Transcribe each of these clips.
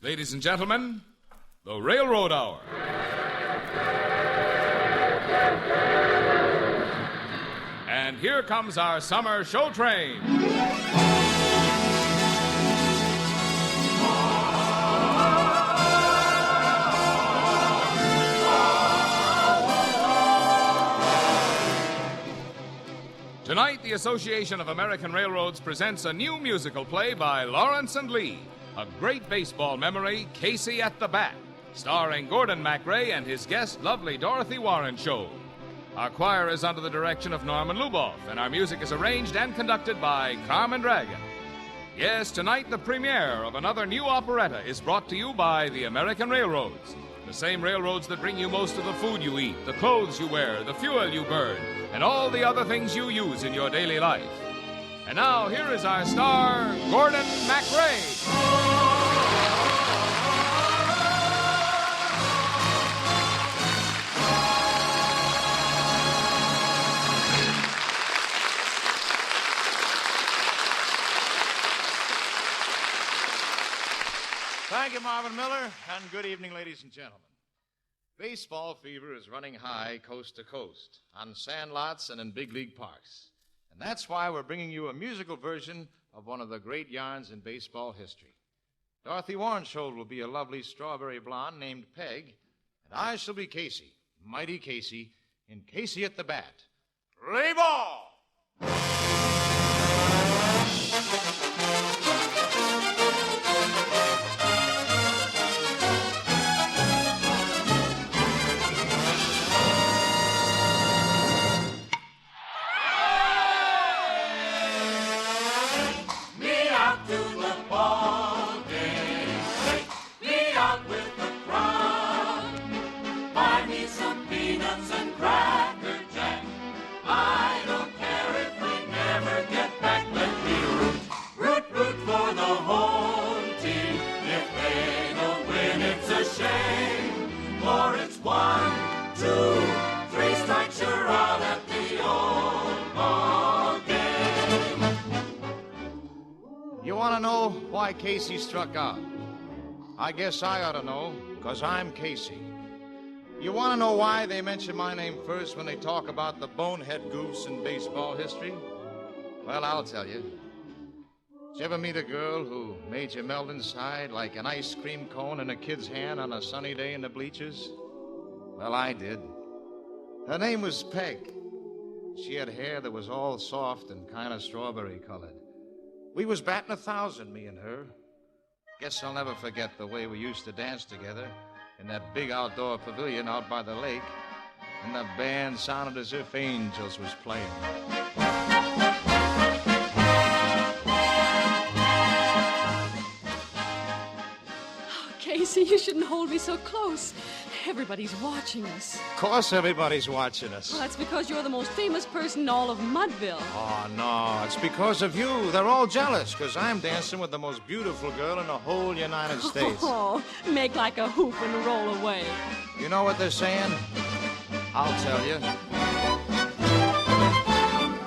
Ladies and gentlemen, the Railroad Hour. And here comes our summer show train. Tonight, the Association of American Railroads presents a new musical play by Lawrence and Lee, a great baseball memory, Casey at the Bat, starring Gordon MacRae and his guest, lovely Dorothy Warren Show. Our choir is under the direction of Norman Luboff, and our music is arranged and conducted by Carmen Dragon. Yes, tonight the premiere of another new operetta is brought to you by the American Railroads. The same railroads that bring you most of the food you eat, the clothes you wear, the fuel you burn, and all the other things you use in your daily life. And now, here is our star, Gordon MacRae. Thank you, Marvin Miller, and good evening, ladies and gentlemen. Baseball fever is running high coast to coast, on sandlots and in big league parks. And that's why we're bringing you a musical version of one of the great yarns in baseball history. Dorothy Warren Show will be a lovely strawberry blonde named Peg, and I shall be Casey, mighty Casey, in Casey at the Bat. Play ball! You want to know why Casey struck out? I guess I ought to know, because I'm Casey. You want to know why they mention my name first when they talk about the bonehead goofs in baseball history? Well, I'll tell you. Did you ever meet a girl who made you melt inside like an ice cream cone in a kid's hand on a sunny day in the bleachers? Well, I did. Her name was Peg. She had hair that was all soft and kind of strawberry-colored. We was batting 1,000, me and her. Guess I'll never forget the way we used to dance together in that big outdoor pavilion out by the lake, and the band sounded as if angels was playing. Oh, Casey, you shouldn't hold me so close. Everybody's watching us. Of course everybody's watching us. Well, that's because you're the most famous person in all of Mudville. Oh, no, it's because of you. They're all jealous because I'm dancing with the most beautiful girl in the whole United States. Oh, make like a hoop and roll away. You know what they're saying? I'll tell you.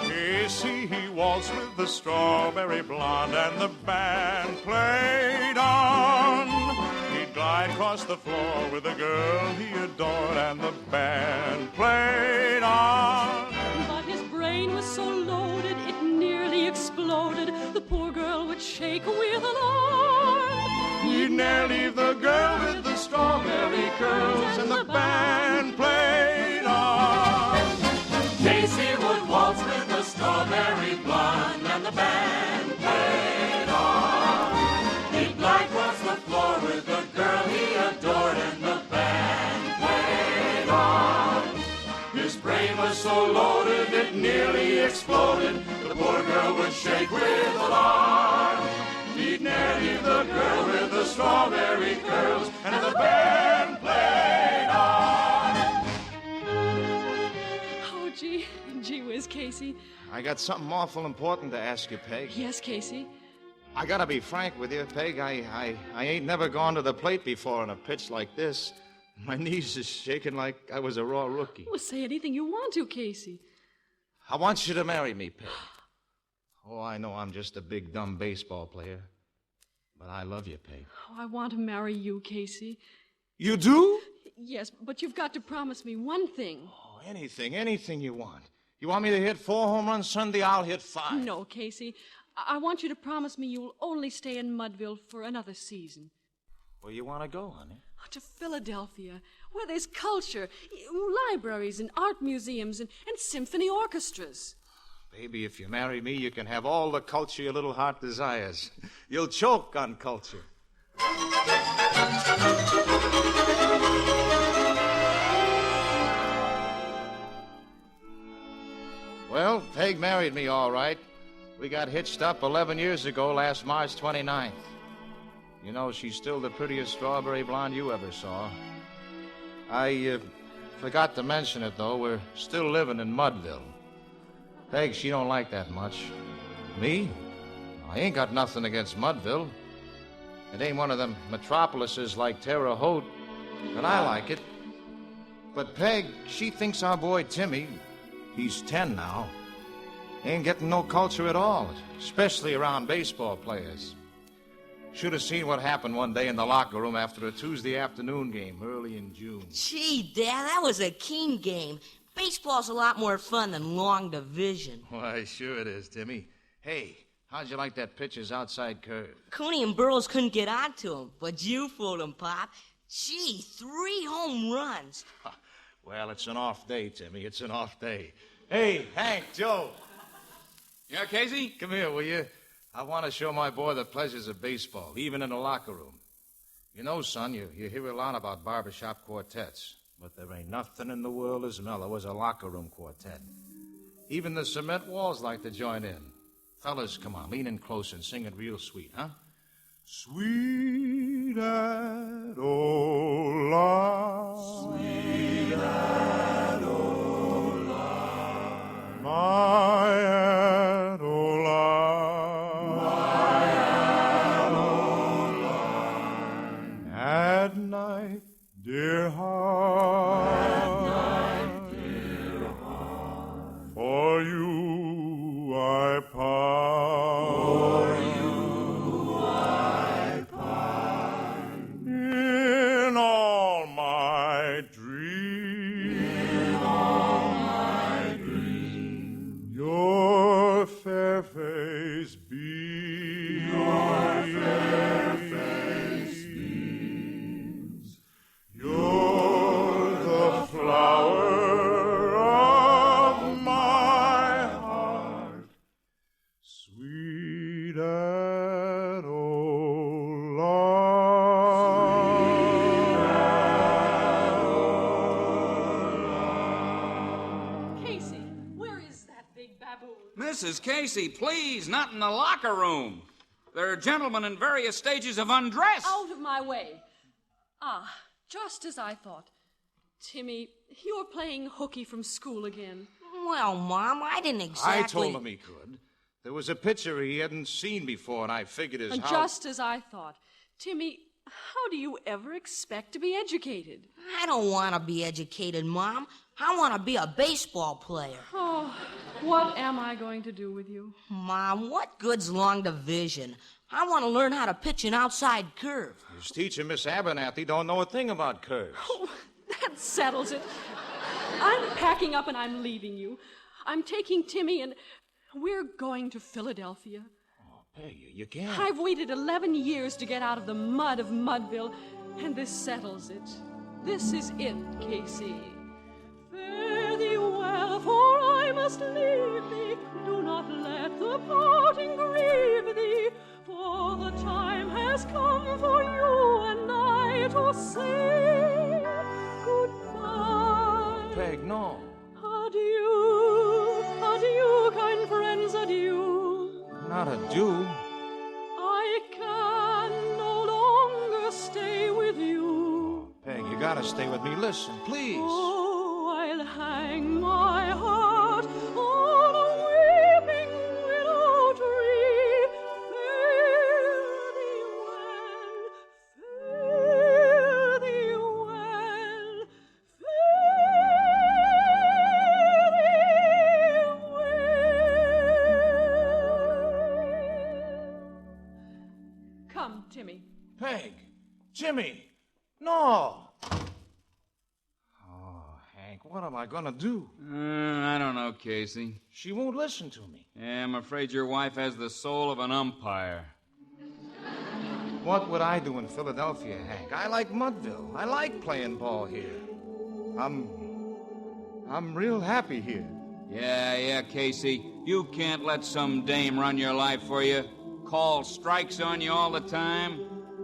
Casey, he waltzed with the strawberry blonde and the band played on. He'd glide across the floor with a girl he adored and the band played on. But his brain was so loaded, it nearly exploded. The poor girl would shake with alarm. He'd near leave the girl with the strawberry curls and the band played on. Casey would waltz with the strawberry blonde and the band played on. He'd glide across the floor with the girl he adored and the band played on. His brain was so loaded it nearly exploded. The poor girl would shake with alarm. He'd near leave the girl with the strawberry curls and the band played on. Oh, gee whiz, Casey. I got something awful important to ask you, Peg. Yes, Casey. I gotta be frank with you, Peg. I ain't never gone to the plate before in a pitch like this. My knees is shaking like I was a raw rookie. Well, say anything you want to, Casey. I want you to marry me, Peg. Oh, I know I'm just a big, dumb baseball player. But I love you, Peg. Oh, I want to marry you, Casey. You do? Yes, but you've got to promise me one thing. Oh, anything you want. You want me to hit 4 home runs Sunday? I'll hit 5. No, Casey. I want you to promise me you'll only stay in Mudville for another season. Where you want to go, honey? To Philadelphia, where there's culture, libraries and art museums and symphony orchestras. Baby, if you marry me, you can have all the culture your little heart desires. You'll choke on culture. Well, Peg married me all right. We got hitched up 11 years ago, last March 29th. You know, she's still the prettiest strawberry blonde you ever saw. I forgot to mention it, though. We're still living in Mudville. Peg, she don't like that much. Me? I ain't got nothing against Mudville. It ain't one of them metropolises like Terre Haute, but I like it. But Peg, she thinks our boy Timmy, he's 10 now, ain't getting no culture at all, especially around baseball players. Should have seen what happened one day in the locker room after a Tuesday afternoon game early in June. Gee, Dad, that was a keen game. Baseball's a lot more fun than long division. Why, sure it is, Timmy. Hey, how'd you like that pitcher's outside curve? Cooney and Burroughs couldn't get onto him, but you fooled him, Pop. Gee, 3 home runs. Well, it's an off day, Timmy. It's an off day. Hey, Hank, Joe. Yeah, Casey? Come here, will you? I want to show my boy the pleasures of baseball, even in the locker room. You know, son, you hear a lot about barbershop quartets, but there ain't nothing in the world as mellow as a locker room quartet. Even the cement walls like to join in. Fellas, come on, lean in close and sing it real sweet, huh? Sweet Adola, sweet Adola, my Adola, my Adola. At night, dear heart, for you I pine. In all my dreams, your fair face beams, you're the flower of my heart, sweet Casey, where is that big baboon? Mrs. Casey, please, not in the locker room. There are gentlemen in various stages of undress. Out of my way. Ah, just as I thought. Timmy, you're playing hooky from school again. Well, Mom, I didn't exactly... I told him he could. There was a pitcher he hadn't seen before, and I figured his And house... just as I thought. Timmy, how do you ever expect to be educated? I don't want to be educated, Mom. I want to be a baseball player. Oh, what am I going to do with you? Mom, what good's long division? I want to learn how to pitch an outside curve. His teacher, Miss Abernathy, don't know a thing about curves. Oh, that settles it. I'm packing up and I'm leaving you. I'm taking Timmy and we're going to Philadelphia. Hey, you can't. I've waited 11 years to get out of the mud of Mudville, and this settles it. This is it, Casey. Fare thee well, for I must leave thee. Do not let the parting grieve thee, for the time has come for you and I to say goodbye. Peg, no. Adieu, adieu, kind friends, adieu. Not a do. I can no longer stay with you. Peg, you gotta stay with me. Listen, please. Oh, I'll hang my heart on a weeping willow tree. Fare thee well, fare thee well, fare thee well. Come, Jimmy! No! Oh, Hank, what am I gonna do? I don't know, Casey. She won't listen to me. Yeah, I'm afraid your wife has the soul of an umpire. What would I do in Philadelphia, Hank? I like Mudville. I like playing ball here. I'm real happy here. Yeah, Casey. You can't let some dame run your life for you. Call strikes on you all the time.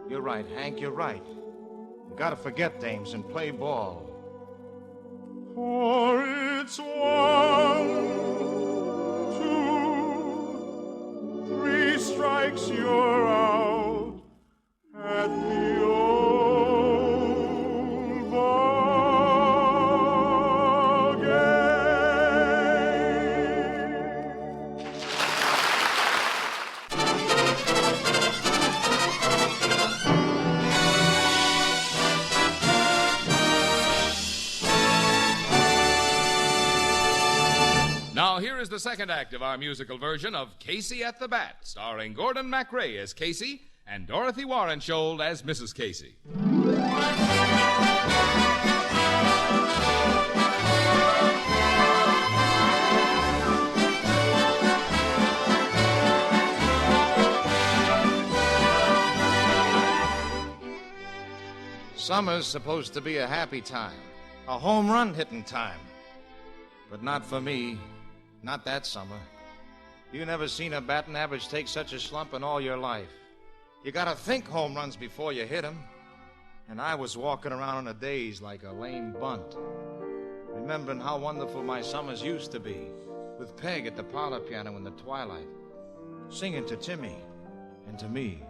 You're right, Hank, you're right. You gotta forget dames and play ball. For it's 1, 2, 3 strikes, you're out at the old ball game. Now, here is the second act of our musical version of Casey at the Bat, starring Gordon MacRae as Casey and Dorothy Warrenshold as Mrs. Casey. Summer's supposed to be a happy time, a home run hitting time. But not for me. Not that summer. You never seen a batting average take such a slump in all your life. You gotta think home runs before you hit 'em. And I was walking around in a daze like a lame bunt, remembering how wonderful my summers used to be, with Peg at the parlor piano in the twilight, singing to Timmy and to me.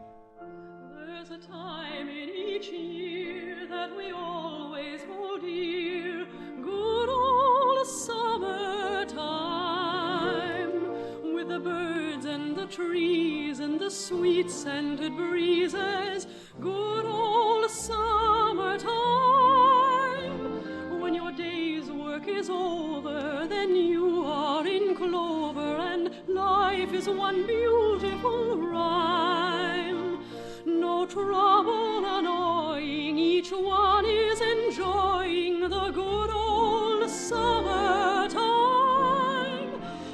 There's a time in each year that we always hold dear, good old summertime, with the birds and the trees and the sweet-scented breezes, good old summertime. When your day's work is over, then you are in clover, and life is one beautiful rhyme. No trouble annoying, each one is enjoying the good old summertime.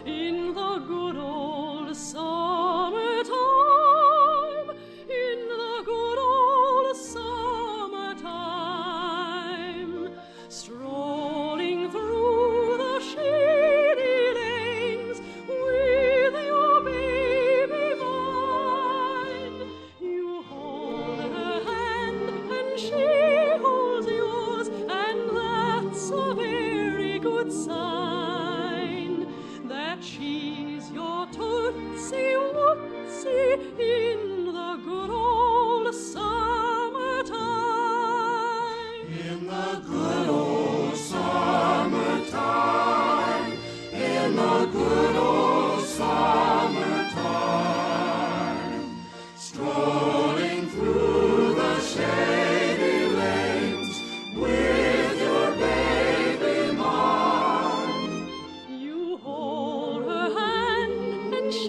In the good old summertime, in the good old summertime, strolling through the shady lanes with your baby mine. You hold her hand and she holds yours, and that's a very good sign that she's your Tootsie Wootsie in the good old summertime. In the good old summertime, in the good old summertime, strolling through the shady lanes with your baby mine. You hold her hand and she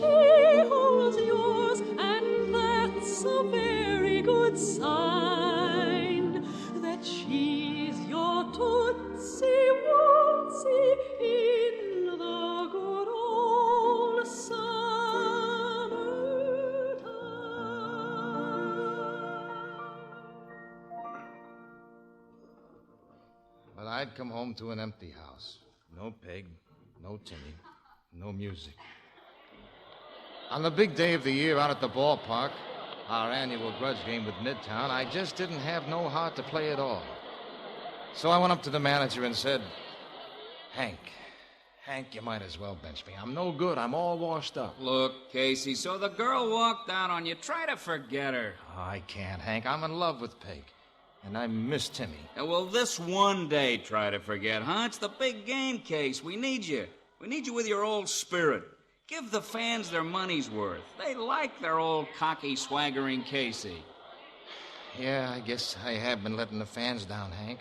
holds yours, and that's a very good sign that she's your Tootsie Wootsie in the good old summertime. But I'd come home to an empty house. No Peg, no Timmy, no music. On the big day of the year out at the ballpark, our annual grudge game with Midtown, I just didn't have no heart to play at all. So I went up to the manager and said, Hank, you might as well bench me. I'm no good. I'm all washed up. Look, Casey, so the girl walked out on you. Try to forget her. Oh, I can't, Hank. I'm in love with Peg. And I miss Timmy. And well, this one day try to forget, huh? It's the big game, Case. We need you. We need you with your old spirit. Give the fans their money's worth. They like their old cocky, swaggering Casey. Yeah, I guess I have been letting the fans down, Hank.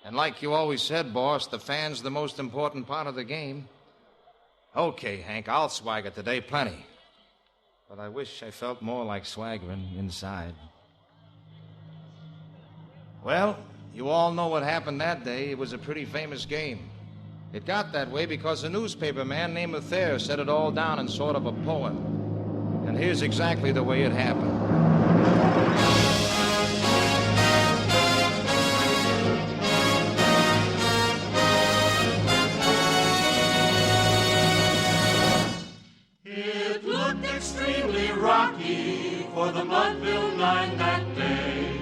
And like you always said, boss, the fan's the most important part of the game. Okay, Hank, I'll swagger today, plenty. But I wish I felt more like swaggering inside. Well, you all know what happened that day. It was a pretty famous game. It got that way because a newspaper man named Thayer set it all down in sort of a poem. And here's exactly the way it happened. It looked extremely rocky for the Mudville Nine that day.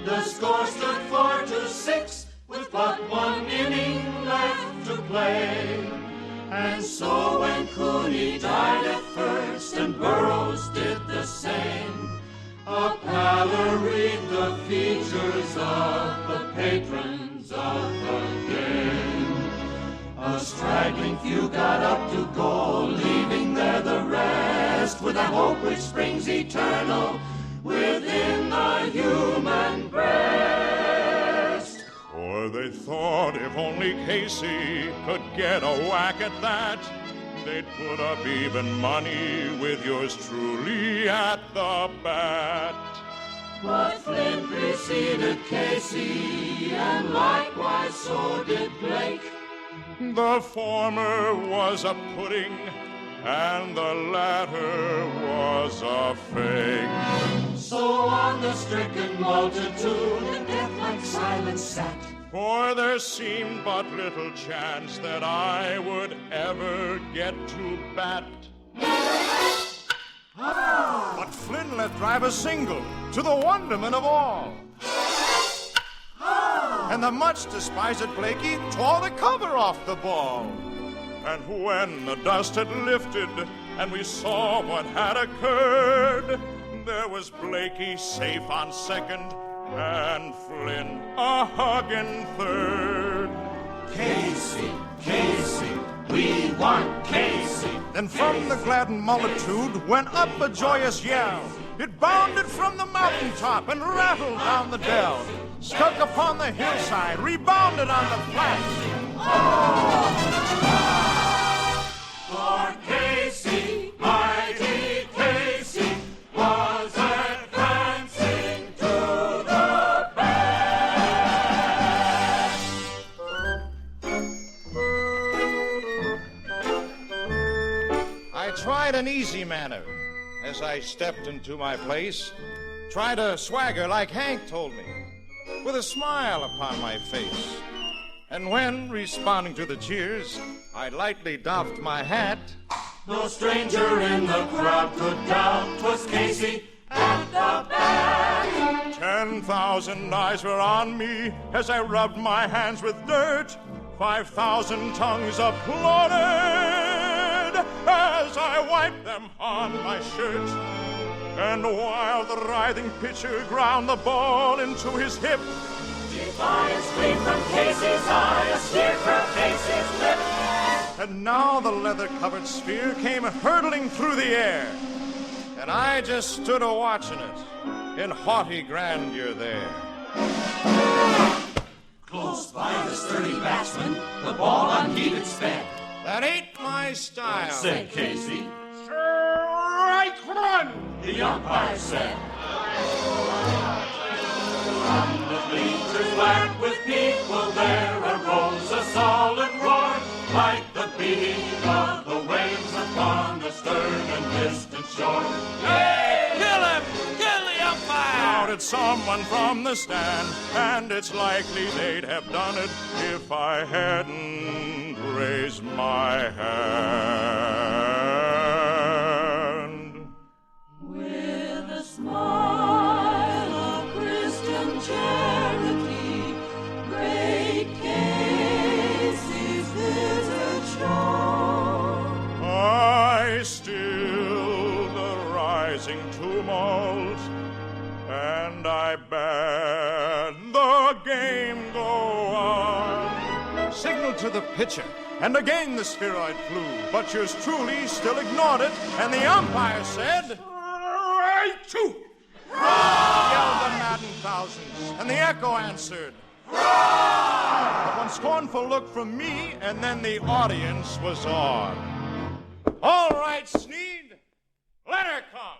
The score stood 4-6 with but one inning left to play. And so when Cooney died at first and Burroughs did the same, a pallor read the features of the patrons of the game. A straggling few got up to goal, leaving there the rest with a hope which springs eternal within the human breast. For they thought if only Casey could get a whack at that, they'd put up even money with yours truly at the bat. But Flynn preceded Casey, and likewise so did Blake. The former was a pudding, and the latter was a fake. So on the stricken multitude, the death-like silence sat. For there seemed but little chance that I would ever get to bat. But Flynn let drive a single, to the wonderment of all. And the much despised Blakey tore the cover off the ball. And when the dust had lifted and we saw what had occurred, there was Blakey safe on second and Flynn a hugging third. Casey, Casey, we want Casey. Then from the gladdened multitude went up a joyous yell. It bounded from the mountaintop and rattled down the dell. Stuck upon the hillside, rebounded on the flat. For Casey, mighty Casey, was advancing to the bat. I tried an easy manner as I stepped into my place. Tried a swagger like Hank told me, with a smile upon my face. And when, responding to the cheers, I lightly doffed my hat, No stranger in the crowd could doubt 'twas Casey at the bat. 10,000 eyes were on me as I rubbed my hands with dirt. 5,000 tongues applauded as I wiped them on my shirt. And while the writhing pitcher ground the ball into his hip, Defiance gleamed from Casey's eye, a sneer from Casey's lip. and now the leather-covered sphere came hurtling through the air. and I just stood a-watching it in haughty grandeur there. Close by the sturdy batsman, the ball unheeded sped. That ain't my style, Said Casey. Strike one! The umpire said. From the bleachers black with people there arose a sullen roar, like the beating of the waves upon the stern and distant shore. Hey, kill him! Kill the umpire! Shouted someone from the stand, and it's likely they'd have done it if I hadn't raised my hand. With a smile of Christian charity, great Casey's visit shown. I stilled the rising tumult, and I bade the game go on. Signaled to the pitcher, and again the spheroid flew, but yours truly still ignored it, and the umpire said, "Right to!" Yelled the maddened thousands, and the echo answered, "Right!" One scornful look from me, and then the audience was on. All right, Sneed, let her come.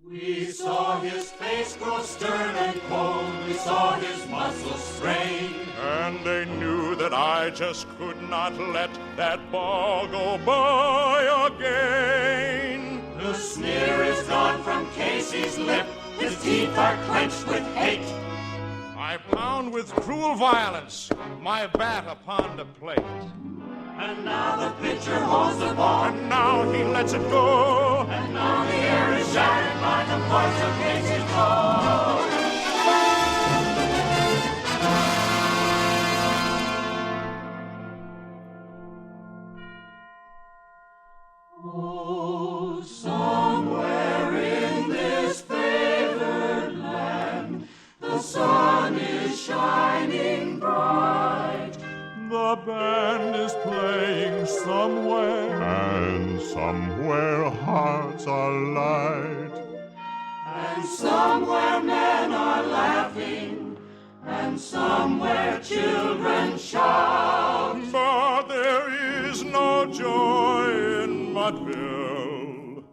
We saw his face grow stern and cold. We saw his muscles strain. And they knew that I just could not let that ball go by again. The sneer is gone from Casey's lip. His teeth are clenched with hate. I pound with cruel violence my bat upon the plate. And now the pitcher holds the ball. And now he lets it go. And now the air is shattered by the force of Casey's ball. Oh, somewhere in this favored land, the sun is shining bright. The band is playing somewhere, and somewhere hearts are light. And somewhere men are laughing, and somewhere children shout. But there is no joy in Mudville.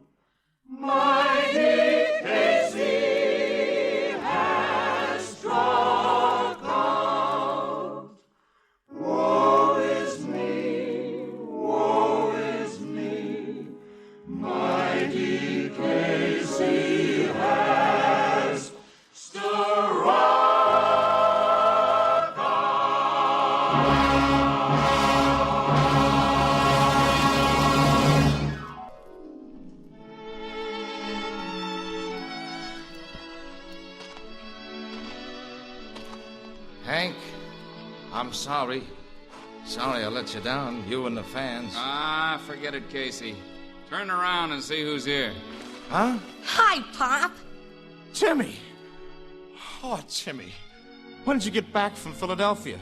Mighty Casey has struck out. Woe is me, woe is me. Mighty Casey has struck out. Hank, I'm sorry. Sorry I let you down, you and the fans. Ah, forget it, Casey. Turn around and see who's here. Huh? Hi, Pop. Timmy! Oh, Timmy. When did you get back from Philadelphia?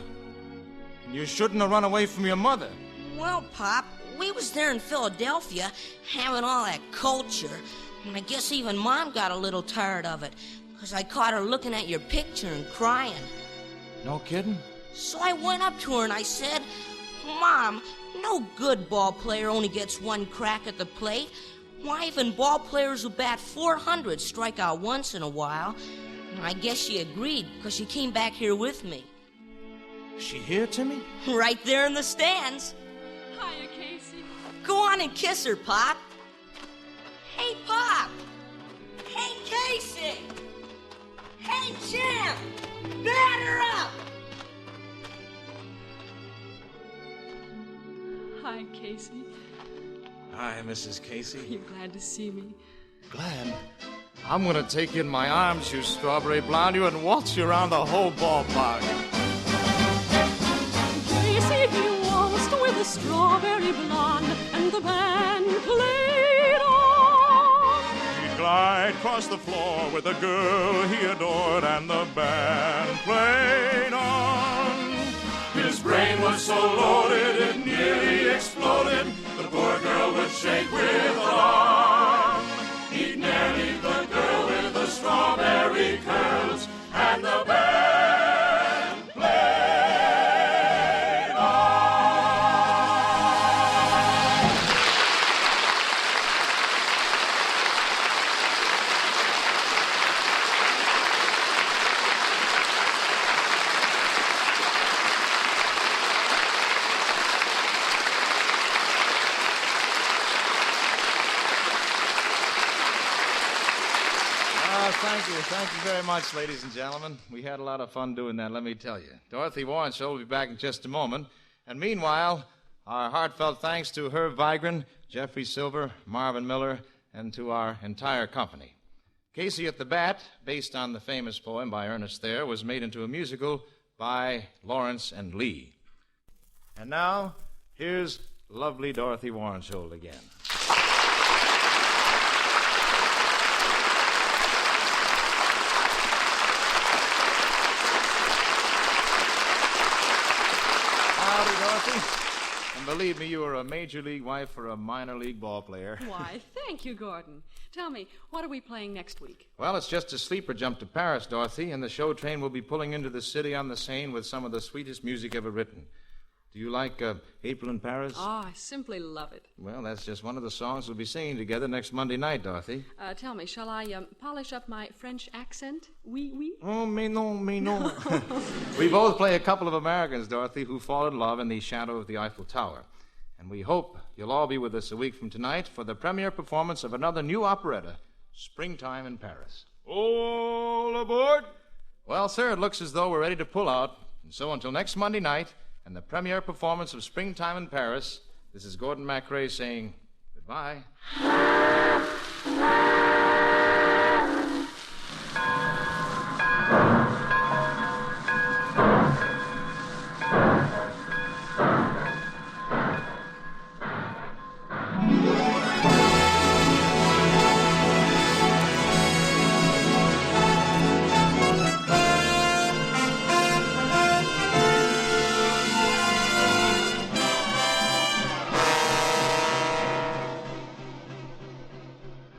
You shouldn't have run away from your mother. Well, Pop, we was there in Philadelphia having all that culture, and I guess even Mom got a little tired of it, because I caught her looking at your picture and crying. No kidding? So I went up to her and I said, Mom, no good ball player only gets one crack at the plate. Why, even ball players who bat .400 strike out once in a while. And I guess she agreed, because she came back here with me. Is she here, Timmy? Right there in the stands. Hiya, Casey. Go on and kiss her, Pop. Hey, Pop. Hey, Casey. Hey, Jim. Batter up. Hi, Casey. Hi, Mrs. Casey. You're glad to see me. Glad? I'm gonna take you in my arms, you strawberry blonde, you, and waltz you around the whole ballpark. Casey, he waltzed with a strawberry blonde, and the band played on. He'd glide across the floor with a girl he adored, and the band played on. His brain was so loaded it nearly exploded. The poor girl would shake with alarm. He'd near leave the girl with the strawberry curls, and the band played on. Thank you very much, ladies and gentlemen. We had a lot of fun doing that, let me tell you. Dorothy Warrenshaw will be back in just a moment. And meanwhile, our heartfelt thanks to Herb Vigran, Jeffrey Silver, Marvin Miller, and to our entire company. Casey at the Bat, based on the famous poem by Ernest Thayer, was made into a musical by Lawrence and Lee. And now, here's lovely Dorothy Warrenshaw again. And believe me, you are a major league wife for a minor league ball player. Why, thank you, Gordon. Tell me, what are we playing next week? Well, it's just a sleeper jump to Paris, Dorothy, and the show train will be pulling into the city on the Seine with some of the sweetest music ever written. Do you like April in Paris? Oh, I simply love it. Well, that's just one of the songs we'll be singing together next Monday night, Dorothy. Tell me, shall I polish up my French accent? Oui, oui? Oh, mais non, mais non. We both play a couple of Americans, Dorothy, who fall in love in the shadow of the Eiffel Tower. And we hope you'll all be with us a week from tonight for the premiere performance of another new operetta, Springtime in Paris. All aboard! Well, sir, it looks as though we're ready to pull out. And so until next Monday night and the premiere performance of Springtime in Paris, this is Gordon MacRae saying goodbye.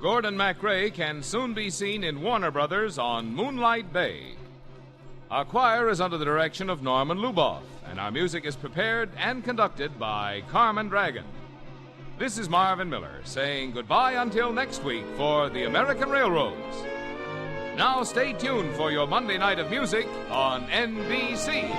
Gordon MacRae can soon be seen in Warner Brothers on Moonlight Bay. Our choir is under the direction of Norman Luboff, and our music is prepared and conducted by Carmen Dragon. This is Marvin Miller saying goodbye until next week for the American Railroads. Now stay tuned for your Monday night of music on NBC.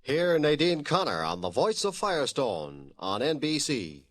Hear Nadine Connor on The Voice of Firestone on NBC.